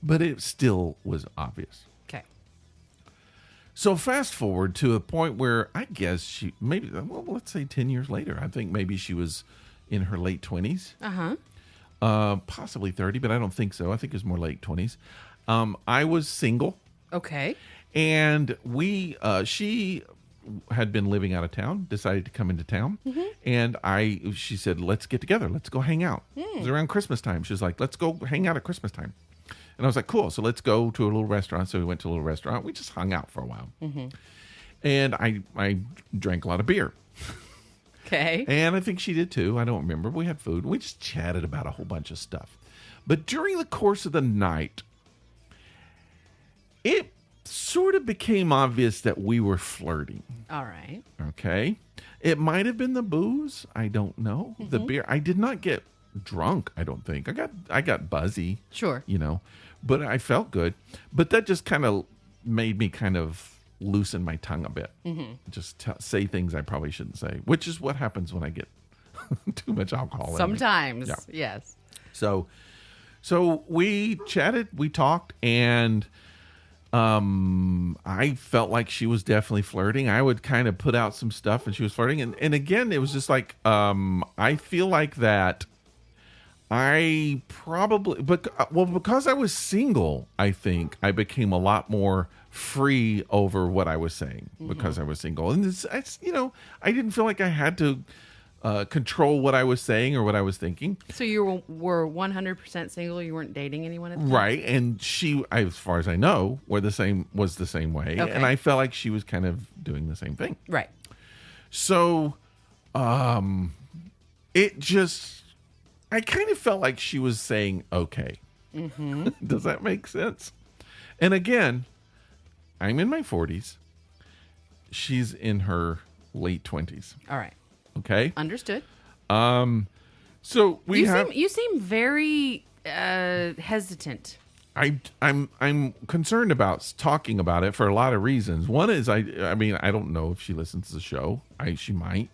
S1: But it still was obvious.
S2: Okay.
S1: So fast forward to a point where I guess she maybe, let's say 10 years later, I think maybe she was in her late 20s. Possibly 30, but I don't think so. I think it was more late 20s. I was single.
S2: Okay.
S1: And she had been living out of town, decided to come into town. And she said, let's get together. Let's go hang out. It was around Christmas time. She was like, let's go hang out at Christmas time. And I was like, cool. So let's go to a little restaurant. So we went to a little restaurant. We just hung out for a while. And I drank a lot of beer.
S2: Okay.
S1: And I think she did too. I don't remember. We had food. We just chatted about a whole bunch of stuff. But during the course of the night, it sort of became obvious that we were flirting.
S2: All right.
S1: Okay. It might have been the booze. I don't know. The beer. I did not get drunk, I don't think. I got buzzy.
S2: Sure.
S1: But I felt good. But that just kind of made me kind of loosen my tongue a bit. Just say things I probably shouldn't say, which is what happens when I get too much alcohol.
S2: Sometimes.
S1: Yeah.
S2: Yes.
S1: So we chatted, we talked, and I felt like she was definitely flirting. I would kind of put out some stuff and she was flirting. And again, it was just like, I feel like that I probably, because I was single, I think I became a lot more free over what I was saying because I was single. And it's, I didn't feel like I had to control what I was saying or what I was thinking.
S2: So you were 100% single. You weren't dating anyone at the time?
S1: Right. And she, as far as I know, was the same way.
S2: Okay.
S1: And I felt like she was kind of doing the same thing.
S2: Right.
S1: So, it just, I kind of felt like she was saying, okay. Does that make sense? And again, I'm in my 40s. She's in her late 20s.
S2: All right.
S1: Okay.
S2: Understood.
S1: So
S2: you seem very hesitant.
S1: I'm concerned about talking about it for a lot of reasons. One is I don't know if she listens to the show. She might.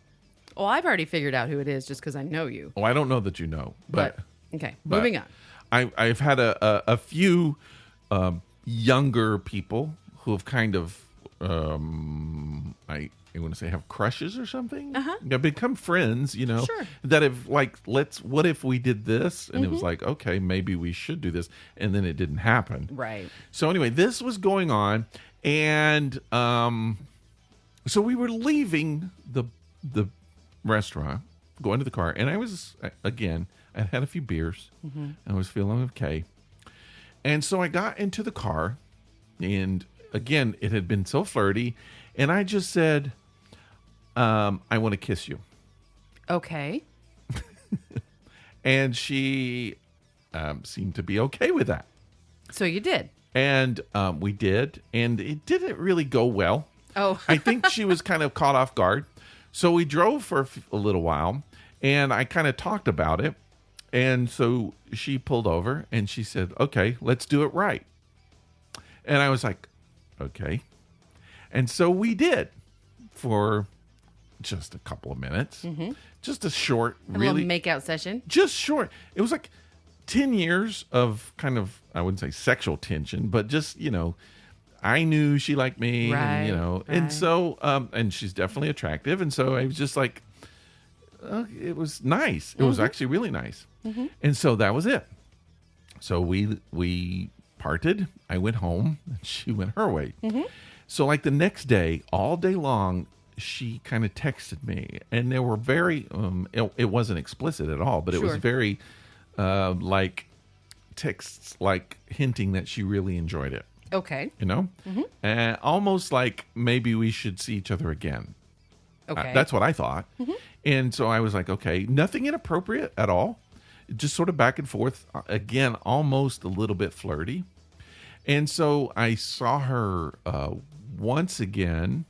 S2: Well, I've already figured out who it is just because I know you.
S1: Oh, I don't know that you know, but
S2: okay. Moving on.
S1: I've had a few younger people who have kind of I want to say have crushes or something. Have become friends,
S2: Sure.
S1: that have like, what if we did this? And it was like, okay, maybe we should do this. And then it didn't happen.
S2: Right.
S1: So anyway, this was going on. And so we were leaving the restaurant, going to the car. And I was, again, I had a few beers. I was feeling okay. And so I got into the car. And again, it had been so flirty. And I just said, I want to kiss you.
S2: Okay.
S1: And she seemed to be okay with that.
S2: So you did.
S1: And we did, and it didn't really go well.
S2: Oh.
S1: I think she was kind of caught off guard. So we drove for a little while, and I kind of talked about it. And so she pulled over, and she said, okay, let's do it right. And I was like, okay. And so we did for just a couple of minutes. Just a short,
S2: A
S1: really...
S2: little makeout session.
S1: Just short. It was like 10 years of kind of, I wouldn't say sexual tension, but just, I knew she liked me,
S2: Right,
S1: and, and so, and she's definitely attractive. And so I was just like, it was nice. It was actually really nice. And so that was it. So we parted. I went home and she went her way. So like the next day, all day long, she kind of texted me, and they were very, it wasn't explicit at all, but it was
S2: Sure.
S1: very, like texts, like hinting that she really enjoyed it,
S2: Okay.
S1: and almost like maybe we should see each other again.
S2: Okay.
S1: That's what I thought. And so I was like, okay, nothing inappropriate at all. Just sort of back and forth. Again, almost a little bit flirty. And so I saw her once again,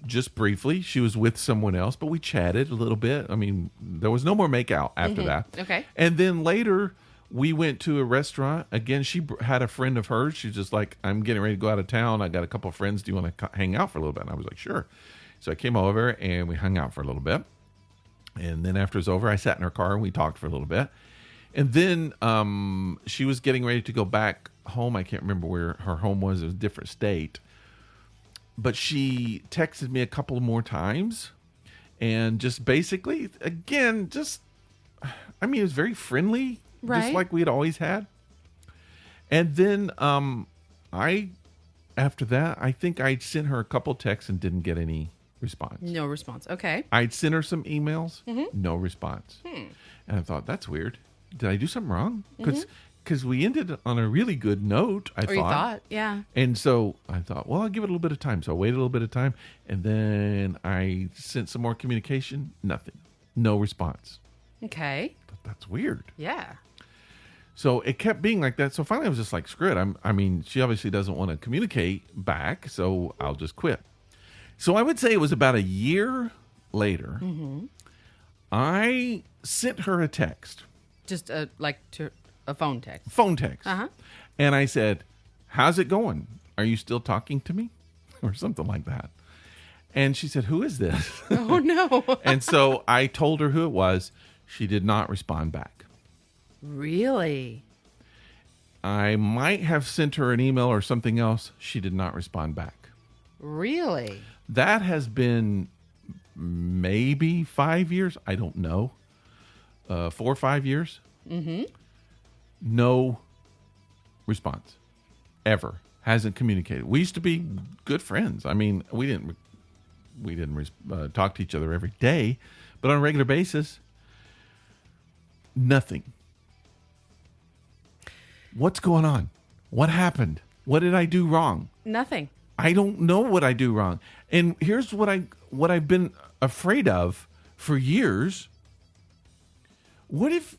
S1: just briefly. She was with someone else, but we chatted a little bit. I mean, there was no more make out after that.
S2: Okay.
S1: And then later we went to a restaurant. Again, she had a friend of hers. She's just like, I'm getting ready to go out of town. I got a couple of friends. Do you want to hang out for a little bit? And I was like, sure. So I came over and we hung out for a little bit. And then after it was over, I sat in her car and we talked for a little bit. And then she was getting ready to go back home. I can't remember where her home was. It was a different state. But she texted me a couple more times. And just basically, again, it was very friendly.
S2: Right.
S1: Just like we had always had. And then after that, I think I sent her a couple texts and didn't get any response.
S2: No response. Okay.
S1: I'd sent her some emails, no response. And I thought, that's weird. Did I do something wrong? Because we ended on a really good note, I thought.
S2: You thought, yeah.
S1: And so I thought, well, I'll give it a little bit of time. So I waited a little bit of time, and then I sent some more communication. Nothing. No response.
S2: Okay.
S1: But that's weird.
S2: Yeah.
S1: So it kept being like that. So finally I was just like, screw it. I mean, she obviously doesn't want to communicate back, so I'll just quit. So I would say it was about a year later, I sent her a text.
S2: Just a phone text.
S1: Phone text.
S2: Uh-huh.
S1: And I said, how's it going? Are you still talking to me? Or something like that. And she said, who is this?
S2: Oh, no.
S1: And so I told her who it was. She did not respond back.
S2: Really?
S1: I might have sent her an email or something else. She did not respond back.
S2: Really?
S1: That has been maybe 5 years. I don't know. 4 or 5 years. No response. Ever. Hasn't communicated. We used to be good friends. I mean, we didn't talk to each other every day, but on a regular basis, nothing. What's going on? What happened? What did I do wrong?
S2: Nothing.
S1: I don't know what I do wrong. And here's what I've been afraid of for years. What if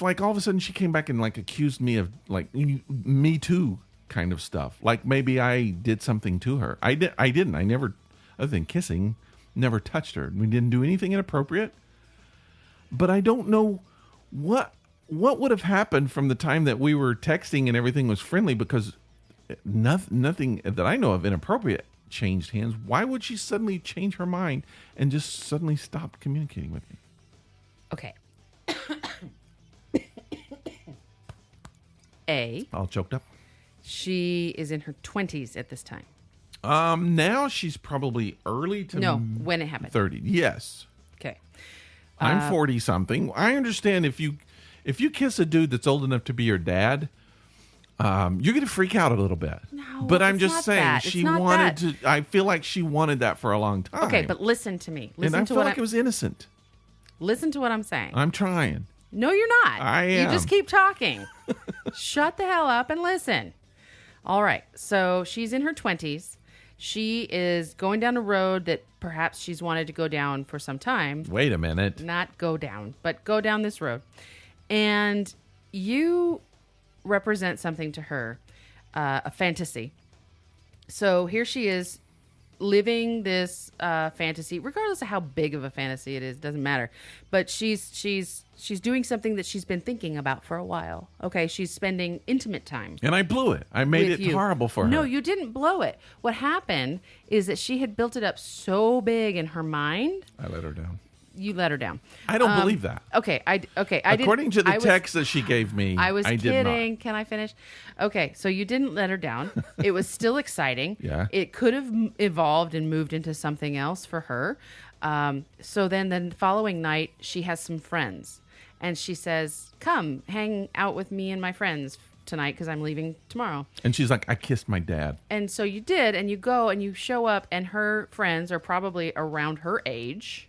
S1: like all of a sudden she came back and like accused me of like Me Too kind of stuff? Like maybe I did something to her. I didn't. I never, other than kissing, never touched her. We didn't do anything inappropriate. But I don't know what would have happened from the time that we were texting and everything was friendly, because nothing that I know of inappropriate changed hands. Why would she suddenly change her mind and just suddenly stop communicating with me?
S2: Okay.
S1: All choked up.
S2: She is in her 20s at this time.
S1: Now she's probably early to
S2: when it happened.
S1: 30. Yes.
S2: Okay.
S1: I'm 40 something. I understand if you kiss a dude that's old enough to be your dad, you're going to freak out a little bit.
S2: No,
S1: but I'm
S2: it's
S1: just
S2: not
S1: saying
S2: that.
S1: she
S2: It's not
S1: wanted
S2: that.
S1: to. I feel like she wanted that for a long time.
S2: Okay, but listen to me.
S1: and I feel like it was innocent.
S2: Listen to what I'm saying.
S1: I'm trying.
S2: No, you're not.
S1: I am.
S2: You just keep talking. Shut the hell up and listen. All right. So she's in her 20s. She is going down a road that perhaps she's wanted to go down for some time.
S1: Wait a minute.
S2: Not go down, but go down this road. And you represent something to her, a fantasy. So here she is living this fantasy, regardless of how big of a fantasy it is, doesn't matter. But she's doing something that she's been thinking about for a while. Okay, she's spending intimate time.
S1: And I blew it. I made
S2: with
S1: it
S2: you.
S1: horrible for her.
S2: No, you didn't blow it. What happened is that she had built it up so big in her mind.
S1: I let her down.
S2: You let her down.
S1: I don't believe that.
S2: Okay,
S1: According to the text that she gave me,
S2: I was
S1: did
S2: kidding.
S1: not.
S2: Can I finish? Okay, so you didn't let her down. It was still exciting.
S1: Yeah.
S2: It could have evolved and moved into something else for her. So then the following night, she has some friends. And she says, come hang out with me and my friends tonight because I'm leaving tomorrow.
S1: And she's like, I kissed my dad.
S2: And so you did, and you go and you show up, and her friends are probably around her age.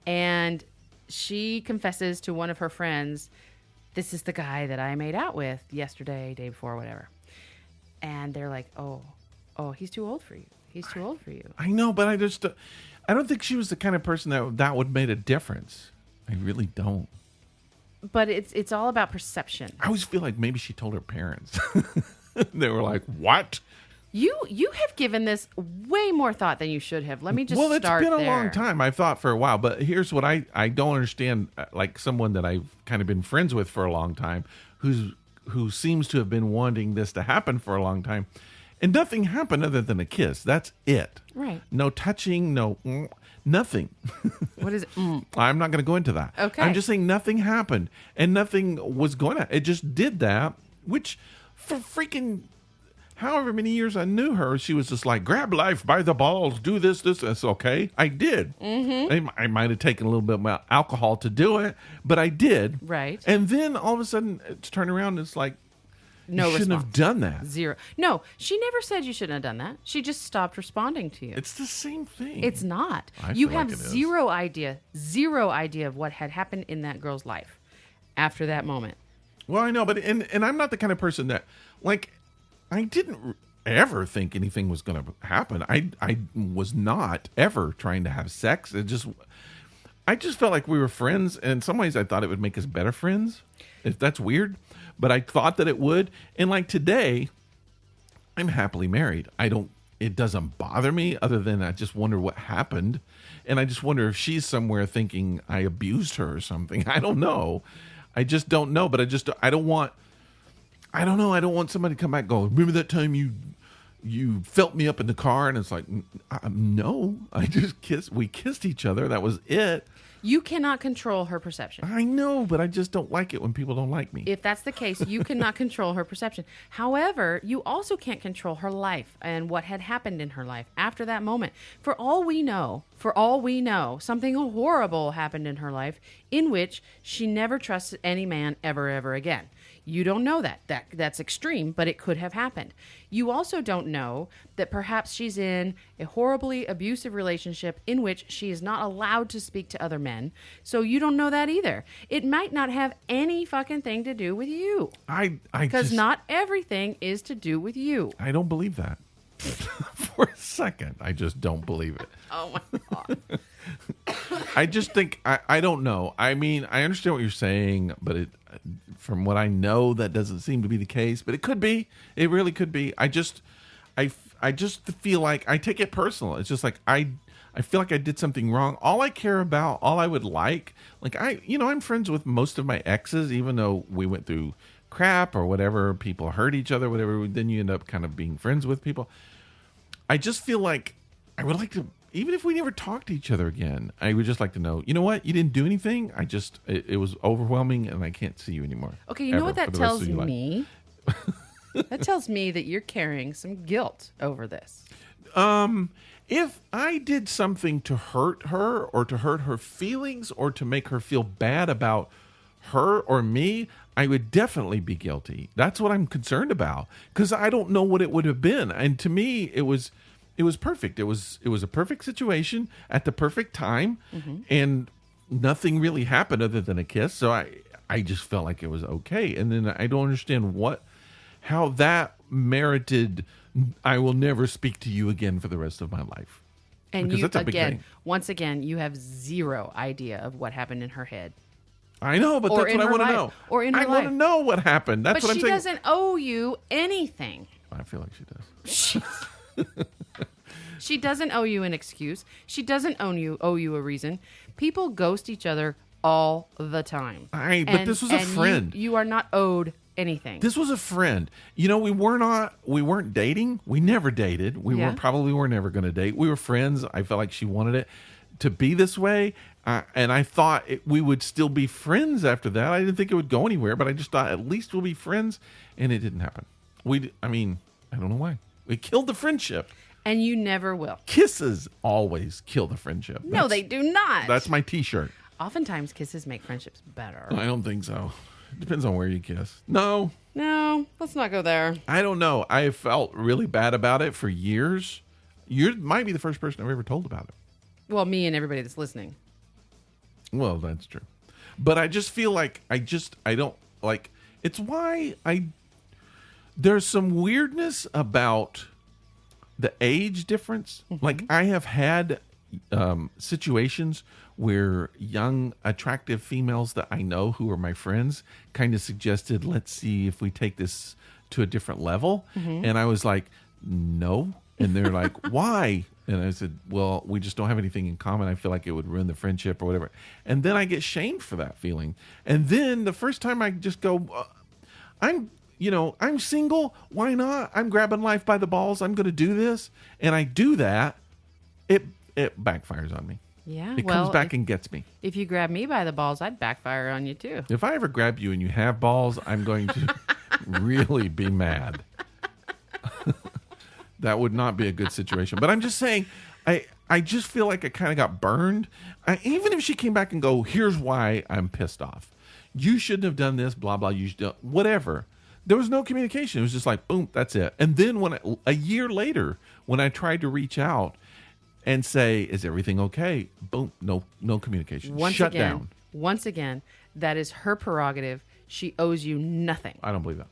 S2: And she confesses to one of her friends, this is the guy that I made out with yesterday, day before, whatever. And they're like, oh, he's too old for you. He's too old for you.
S1: I know, but I don't think she was the kind of person that would make a difference. I really don't.
S2: But it's all about perception.
S1: I always feel like maybe she told her parents. They were like, what?
S2: You have given this way more thought than you should have. Let me just
S1: Well,
S2: start
S1: it's been
S2: there.
S1: a long time. I've thought for a while, but here's what I don't understand. Like someone that I've kind of been friends with for a long time, who seems to have been wanting this to happen for a long time, and nothing happened other than a kiss. That's it.
S2: Right.
S1: No touching. No nothing.
S2: What is it?
S1: I'm not going to go into that.
S2: Okay.
S1: I'm just saying nothing happened, and nothing was going to. It just did that, which for freaking. However many years I knew her, she was just like, grab life by the balls, do this. That's okay. I did. Mm-hmm. I might have taken a little bit of alcohol to do it, but I did.
S2: Right.
S1: And then all of a sudden, it's turned around and it's like,
S2: No
S1: you shouldn't
S2: response.
S1: have done that.
S2: Zero. No, she never said you shouldn't have done that. She just stopped responding to you.
S1: It's the same thing.
S2: It's not.
S1: I
S2: You
S1: feel
S2: have
S1: like it is.
S2: zero idea of what had happened in that girl's life after that moment.
S1: Well, I know, but and I'm not the kind of person that, like, I didn't ever think anything was going to happen. I was not ever trying to have sex. I just felt like we were friends, and in some ways I thought it would make us better friends, if that's weird, but I thought that it would. And like today, I'm happily married. It doesn't bother me, other than I just wonder what happened, and I just wonder if she's somewhere thinking I abused her or something. I don't know. I just don't know, but I don't want somebody to come back and go, remember that time you felt me up in the car? And it's like, no, we kissed each other. That was it.
S2: You cannot control her perception.
S1: I know, but I just don't like it when people don't like me.
S2: If that's the case, you cannot control her perception. However, you also can't control her life and what had happened in her life after that moment. For all we know, something horrible happened in her life in which she never trusted any man ever again. You don't know that. That's extreme, but it could have happened. You also don't know that perhaps she's in a horribly abusive relationship in which she is not allowed to speak to other men. So you don't know that either. It might not have any fucking thing to do with you. Because not everything is to do with you.
S1: I don't believe that. For a second, I just don't believe it.
S2: Oh my God.
S1: I just think, I don't know. I mean, I understand what you're saying, but from what I know, that doesn't seem to be the case. But it could be. It really could be. I just feel like I take it personal. It's just like I feel like I did something wrong. All I care about, all I would like I'm friends with most of my exes, even though we went through crap or whatever, people hurt each other, whatever. Then you end up kind of being friends with people. I just feel like I would like to. Even if we never talk to each other again, I would just like to know, you know what? You didn't do anything. It was overwhelming and I can't see you anymore.
S2: Okay, you know what that tells me? That tells me that you're carrying some guilt over this.
S1: If I did something to hurt her or to hurt her feelings or to make her feel bad about her or me, I would definitely be guilty. That's what I'm concerned about, because I don't know what it would have been. And to me, it was perfect. It was a perfect situation at the perfect time, and nothing really happened other than a kiss. So I just felt like it was okay. And then I don't understand how that merited, I will never speak to you again for the rest of my life.
S2: And
S1: because
S2: you,
S1: that's a big thing.
S2: once again, you have zero idea of what happened in her head.
S1: I know, but
S2: Or
S1: that's
S2: in
S1: what I
S2: her
S1: want to
S2: life.
S1: know.
S2: Or in her
S1: I want
S2: life.
S1: to know what happened. That's
S2: But
S1: what I'm
S2: she
S1: saying.
S2: doesn't owe you anything.
S1: I feel like she does.
S2: She doesn't owe you an excuse. She doesn't owe you a reason. People ghost each other all the time.
S1: But this was a friend.
S2: You are not owed anything.
S1: This was a friend. You know, we weren't dating. We never dated. We
S2: Yeah.
S1: were never going to date. We were friends. I felt like she wanted it to be this way. And I thought we would still be friends after that. I didn't think it would go anywhere, but I just thought at least we'll be friends. And it didn't happen. I don't know why. We killed the friendship.
S2: And you never will.
S1: Kisses always kill the friendship.
S2: No, they do not.
S1: That's my t-shirt.
S2: Oftentimes, kisses make friendships better.
S1: I don't think so. It depends on where you kiss. No,
S2: let's not go there.
S1: I don't know. I have felt really bad about it for years. You might be the first person I've ever told about it.
S2: Well, me and everybody that's listening.
S1: Well, that's true. But I just feel like I don't like, it's why there's some weirdness about the age difference.
S2: Mm-hmm.
S1: Like I have had situations where young, attractive females that I know who are my friends kind of suggested, let's see if we take this to a different level.
S2: Mm-hmm.
S1: And I was like, no. And they're like, why? And I said, well, we just don't have anything in common. I feel like it would ruin the friendship or whatever. And then I get shamed for that feeling. And then the first time I just go, I'm single. Why not? I'm grabbing life by the balls. I'm going to do this. And I do that. It backfires on me.
S2: Yeah.
S1: It comes back and gets me.
S2: If you grab me by the balls, I'd backfire on you too.
S1: If I ever grab you and you have balls, I'm going to really be mad. That would not be a good situation. But I'm just saying, I just feel like I kind of got burned. Even if she came back and go, here's why I'm pissed off. You shouldn't have done this, blah, blah, you should whatever. There was no communication. It was just like, boom, that's it. And then a year later, when I tried to reach out and say, is everything okay? Boom, no communication. Shut down.
S2: Once again, that is her prerogative. She owes you nothing.
S1: I don't believe that.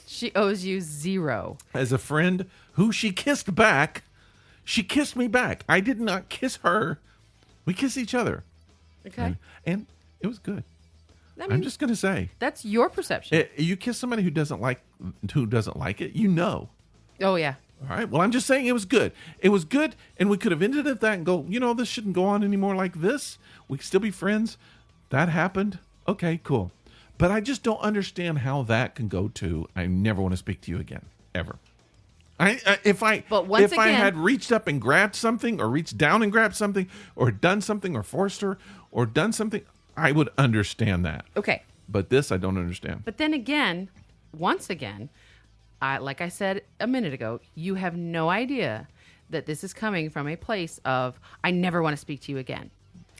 S2: She owes you zero.
S1: As a friend who she kissed back, she kissed me back. I did not kiss her. We kissed each other.
S2: Okay.
S1: And it was good.
S2: I mean,
S1: I'm just going to say.
S2: That's your perception.
S1: You kiss somebody who doesn't like it, you know.
S2: Oh, yeah.
S1: All right. Well, I'm just saying it was good. It was good, and we could have ended at that and go, this shouldn't go on anymore like this. We can still be friends. That happened. Okay, cool. But I just don't understand how that can go to, I never want to speak to you again, ever. If I had reached up and grabbed something, or reached down and grabbed something, or done something, or forced her, or done something, I would understand that.
S2: Okay.
S1: But this I don't understand.
S2: But then again, once again, like I said a minute ago, you have no idea that this is coming from a place of, I never want to speak to you again.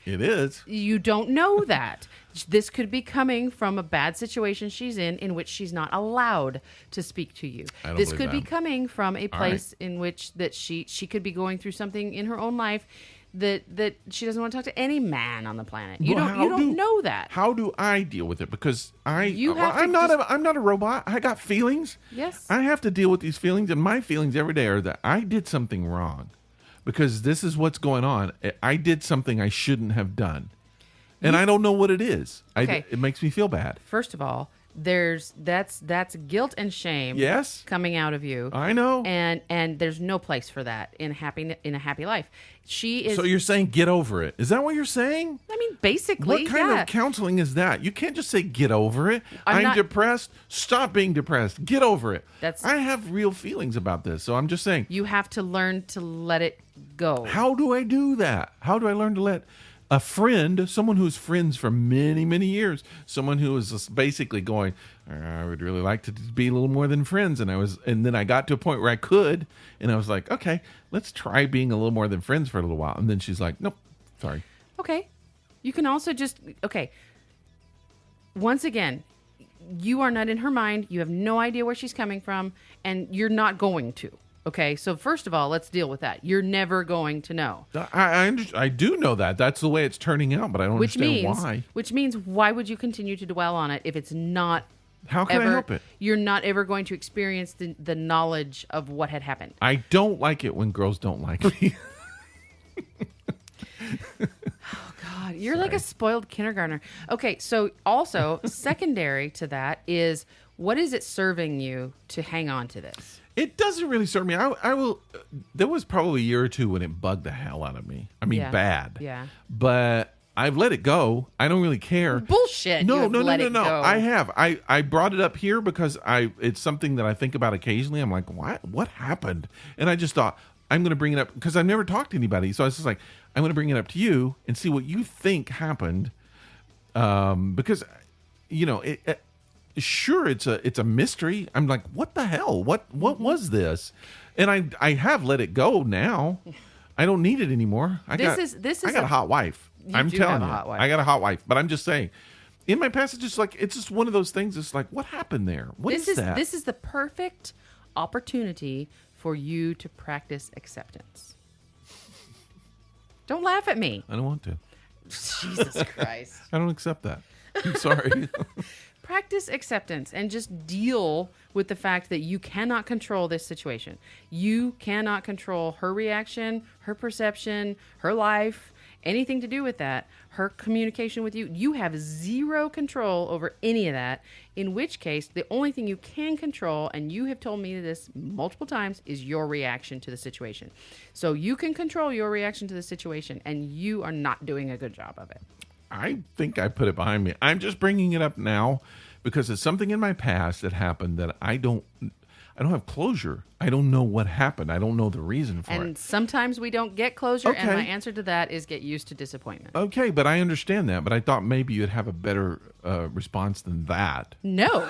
S1: It is.
S2: You don't know that. This could be coming from a bad situation she's in which she's not allowed to speak to you. This could be coming from a place in which that she could be going through something in her own life that she doesn't want to talk to any man on the planet. You don't know that.
S1: How do I deal with it? Because I'm not a robot. I got feelings.
S2: Yes.
S1: I have to deal with these feelings, and my feelings every day are that I did something wrong. Because this is what's going on. I did something I shouldn't have done. And I don't know what it is.
S2: Okay.
S1: It makes me feel bad.
S2: First of all, that's guilt and shame.
S1: Yes.
S2: Coming out of you.
S1: I know.
S2: And there's no place for that in a happy life. She is.
S1: So you're saying get over it. Is that what you're saying?
S2: I mean, basically,
S1: what kind of counseling is that? You can't just say get over it. I'm depressed. Stop being depressed. Get over it. I have real feelings about this. So I'm just saying.
S2: You have to learn to let it go.
S1: How do I do that? How do I learn to let a friend, someone who's friends for many, many years, someone who is just basically going, I would really like to be a little more than friends. And then I got to a point where I could, and I was like, okay, let's try being a little more than friends for a little while. And then she's like, nope, sorry.
S2: Okay. You can also once again, you are not in her mind. You have no idea where she's coming from, and you're not going to. Okay, so first of all, let's deal with that. You're never going to know.
S1: I do know that. That's the way it's turning out, but I don't understand why.
S2: Which means, why would you continue to dwell on it if it's not?
S1: How can I help it? You're
S2: not ever going to experience the knowledge of what had happened.
S1: I don't like it when girls don't like me.
S2: Oh, God, you're like a spoiled kindergartner. Okay, so also secondary to that is, what is it serving you to hang on to this?
S1: It doesn't really serve me. I will. There was probably a year or two when it bugged the hell out of me. I mean, bad.
S2: Yeah.
S1: But I've let it go. I don't really care.
S2: Bullshit.
S1: No.
S2: Go.
S1: I have. I brought it up here because it's something that I think about occasionally. I'm like, what happened? And I just thought, I'm going to bring it up because I've never talked to anybody. So I was just like, I'm going to bring it up to you and see what you think happened. Because, sure, it's a mystery. I'm like, what the hell? What was this? And I have let it go now. I don't need it anymore. I got a hot wife. I'm telling you, I got a hot wife. But I'm just saying, in my past, it's just one of those things. It's like, what happened there? What is that?
S2: This is the perfect opportunity for you to practice acceptance. Don't laugh at me.
S1: I don't want to.
S2: Jesus Christ.
S1: I don't accept that. I'm sorry.
S2: Practice acceptance and just deal with the fact that you cannot control this situation. You cannot control her reaction, her perception, her life, anything to do with that, her communication with you. You have zero control over any of that, in which case the only thing you can control, and you have told me this multiple times, is your reaction to the situation. So you can control your reaction to the situation, and you are not doing a good job of it.
S1: I think I put it behind me. I'm just bringing it up now because it's something in my past that happened that I don't have closure. I don't know what happened. I don't know the reason for it.
S2: And sometimes we don't get closure, and my answer to that is get used to disappointment.
S1: Okay, but I understand that. But I thought maybe you'd have a better response than that.
S2: No.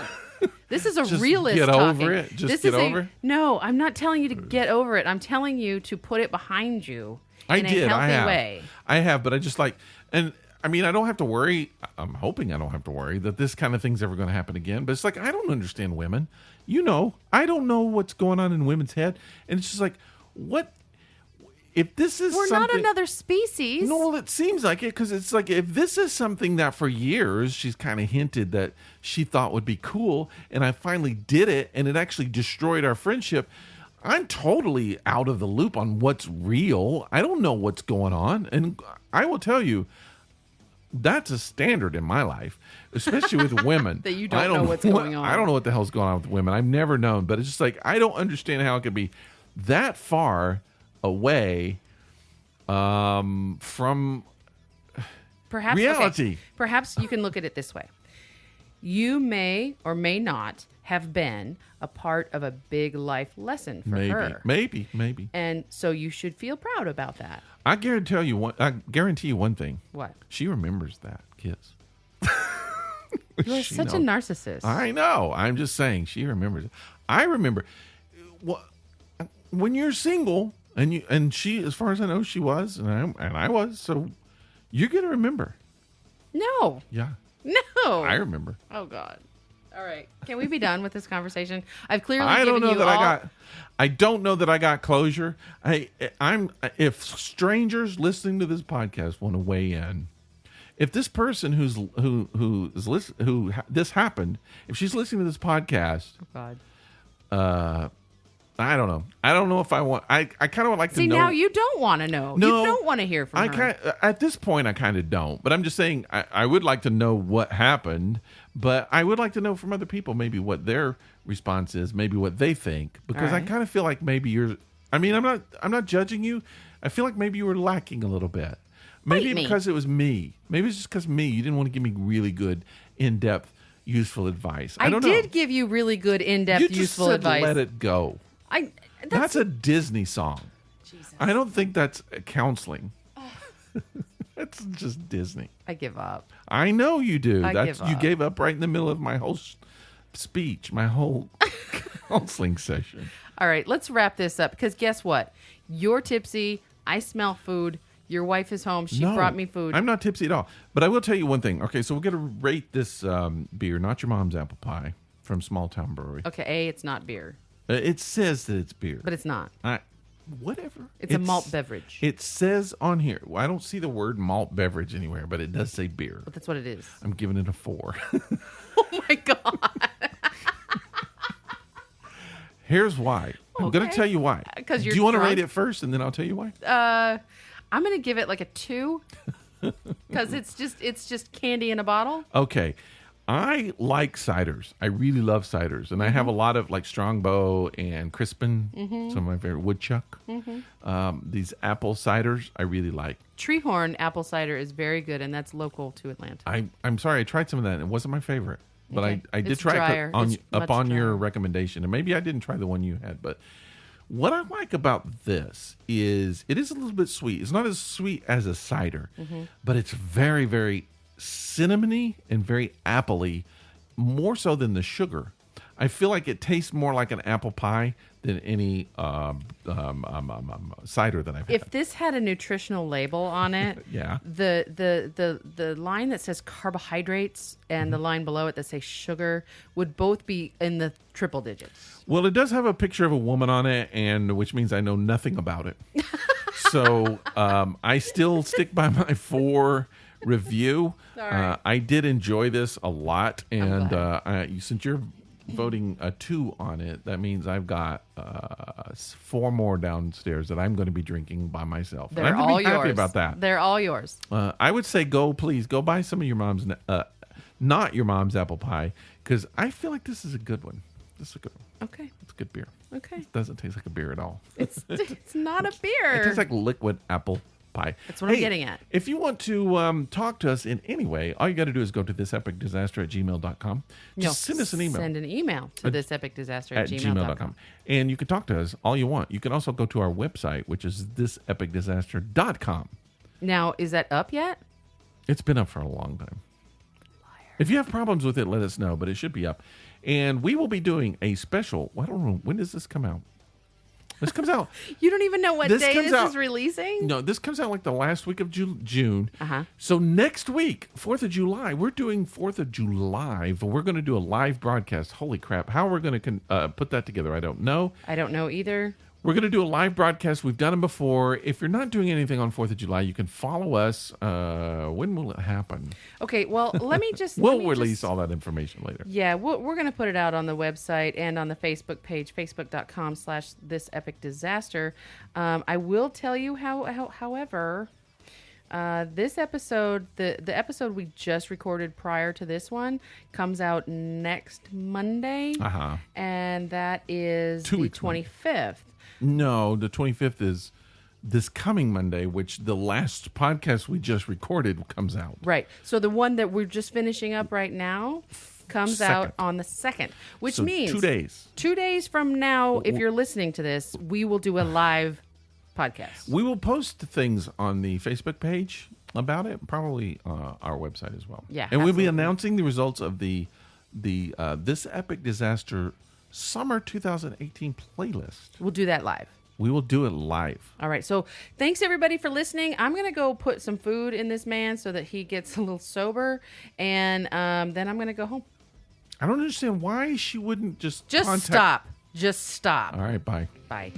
S2: This is a
S1: Just
S2: realist
S1: get
S2: talking.
S1: over it. Just get over it.
S2: No, I'm not telling you to get over it. I'm telling you to put it behind you in a healthy way.
S1: I have, but I just I mean, I don't have to worry. I'm hoping I don't have to worry that this kind of thing's ever going to happen again. But it's like, I don't understand women. I don't know what's going on in women's head. And it's just like, what? If this is
S2: We're not another species.
S1: No, well, it seems like it, because it's like, if this is something that for years she's kind of hinted that she thought would be cool, and I finally did it, and it actually destroyed our friendship, I'm totally out of the loop on what's real. I don't know what's going on. And I will tell you, that's a standard in my life, especially with women.
S2: That you don't know what's going on.
S1: I don't know what the hell's going on with women. I've never known, but it's just like, I don't understand how it could be that far away from
S2: perhaps
S1: reality.
S2: Okay, perhaps you can look at it this way. You may or may not have been a part of a big life lesson for her.
S1: Maybe.
S2: And so you should feel proud about that.
S1: I guarantee you one thing.
S2: What?
S1: She remembers that kiss.
S2: You are such a narcissist.
S1: I know. I'm just saying she remembers it. I remember when you're single and she, as far as I know, she was and I was. So you're gonna remember.
S2: No.
S1: Yeah.
S2: No.
S1: I remember.
S2: Oh God. All right. Can we be done with this conversation? I've clearly
S1: I don't know
S2: given you
S1: that I don't know that I got closure. If strangers listening to this podcast want to weigh in, if this person who this happened, if she's listening to this podcast,
S2: oh God.
S1: I don't know. I don't know if I want. I kind of like to know.
S2: See, now you don't want to know.
S1: No,
S2: you don't want to hear from her.
S1: At this point, I kind of don't. But I'm just saying, I would like to know what happened. But I would like to know from other people maybe what their response is, maybe what they think, because
S2: right.
S1: I kind of feel like maybe you're. I mean, I'm not judging you. I feel like maybe you were lacking a little bit. Maybe because it was me. Maybe it's just because me. You didn't want to give me really good, in-depth, useful advice. I don't know.
S2: did give you really good, in-depth, useful advice.
S1: Let it go. That's a Disney song.
S2: Jesus.
S1: I don't think that's counseling. That's just Disney.
S2: I give up.
S1: I know you do.
S2: You
S1: gave up right in the middle of my whole speech, my whole counseling session.
S2: All right, let's wrap this up because guess what? You're tipsy. I smell food. Your wife is home. She brought me food.
S1: I'm not tipsy at all. But I will tell you one thing. Okay, so we're going to rate this beer, Not Your Mom's Apple Pie, from Small Town Brewing.
S2: Okay, it's not beer.
S1: It says that it's beer.
S2: But it's not.
S1: Whatever.
S2: It's a malt beverage.
S1: It says on here. Well, I don't see the word malt beverage anywhere, but it does say beer.
S2: But that's what it is.
S1: I'm giving it a 4.
S2: Oh, my God.
S1: Here's why. I'm going to tell you why.
S2: Because
S1: Do you want to rate it first, and then I'll tell you why?
S2: I'm going to give it like a 2. Because it's just candy in a bottle.
S1: Okay. I like ciders. I really love ciders. And I have a lot of like Strongbow and Crispin, some of my favorite, Woodchuck. These apple ciders I really like.
S2: Treehorn apple cider is very good, and that's local to Atlanta.
S1: I'm sorry, I tried some of that and it wasn't my favorite. But
S2: Okay.
S1: I did
S2: It's
S1: try
S2: drier.
S1: it
S2: It's much
S1: upon your
S2: drier.
S1: recommendation. And maybe I didn't try the one you had. But what I like about this is it is a little bit sweet. It's not as sweet as a cider, but it's very, very cinnamony and very appley, more so than the sugar. I feel like it tastes more like an apple pie than any cider that I've had.
S2: If this had a nutritional label on it,
S1: Yeah.
S2: the line that says carbohydrates and the line below it that says sugar would both be in the triple digits.
S1: Well, it does have a picture of a woman on it, and which means I know nothing about it. So I still stick by my 4 review.
S2: All right.
S1: I did enjoy this a lot, and
S2: glad.
S1: since you're voting a 2 on it, that means I've got 4 more downstairs that I'm going to be drinking by myself. And
S2: They're
S1: I'm gonna
S2: all
S1: be
S2: yours.
S1: happy about that.
S2: They're all yours.
S1: I would say please go buy some of your mom's, not your mom's apple pie, because I feel like this is a good one. This is a good one.
S2: Okay.
S1: It's a good beer.
S2: Okay.
S1: It doesn't taste like a beer at all.
S2: It's not a beer.
S1: It tastes like liquid apple pie.
S2: That's what I'm getting at.
S1: If you want to talk to us in any way, all you got to do is go to thisepicdisaster@gmail.com. Just send us an email.
S2: Send an email to thisepicdisaster@gmail.com.
S1: @gmail.com. And you can talk to us all you want. You can also go to our website, which is thisepicdisaster.com.
S2: Now, is that up yet?
S1: It's been up for a long time. If you have problems with it, let us know, but it should be up. And we will be doing a special. I don't know. When does this come out? This comes out.
S2: You don't even know what
S1: This
S2: day
S1: comes
S2: this
S1: out-
S2: is releasing?
S1: No, this comes out like the last week of June.
S2: Uh-huh.
S1: So next week, 4th of July, we're doing 4th of July. We're going to do a live broadcast. Holy crap. How we're going to put that together, I don't know.
S2: I don't know either.
S1: We're going to do a live broadcast. We've done them before. If you're not doing anything on 4th of July, you can follow us. When will it happen?
S2: Okay, well, let me just...
S1: We'll
S2: let me
S1: release
S2: just-
S1: all that information later.
S2: Yeah, we're going to put it out on the website and on the Facebook page, facebook.com/thisepicdisaster. I will tell you, however, this episode, the episode we just recorded prior to this one, comes out next Monday.
S1: Uh-huh.
S2: And that is
S1: 2
S2: the
S1: weeks Monday.
S2: 25th.
S1: No, the 25th is this coming Monday, which the last podcast we just recorded comes out.
S2: Right. So the one that we're just finishing up right now comes out
S1: Second.
S2: on the 2nd, which
S1: So
S2: means
S1: 2 days.
S2: 2 days from now, if you're listening to this, we will do a live podcast.
S1: We will post things on the Facebook page about it, probably our website as well.
S2: Yeah,
S1: and we'll be
S2: absolutely.
S1: announcing the results of the This Epic Disaster Summer 2018 playlist.
S2: We'll do that live.
S1: We will do it live.
S2: All right. So thanks everybody for listening. I'm going to go put some food in this man so that he gets a little sober. And then I'm going to go home.
S1: I don't understand why she wouldn't just
S2: Just
S1: contact...
S2: stop. Just stop.
S1: All right, bye.
S2: Bye.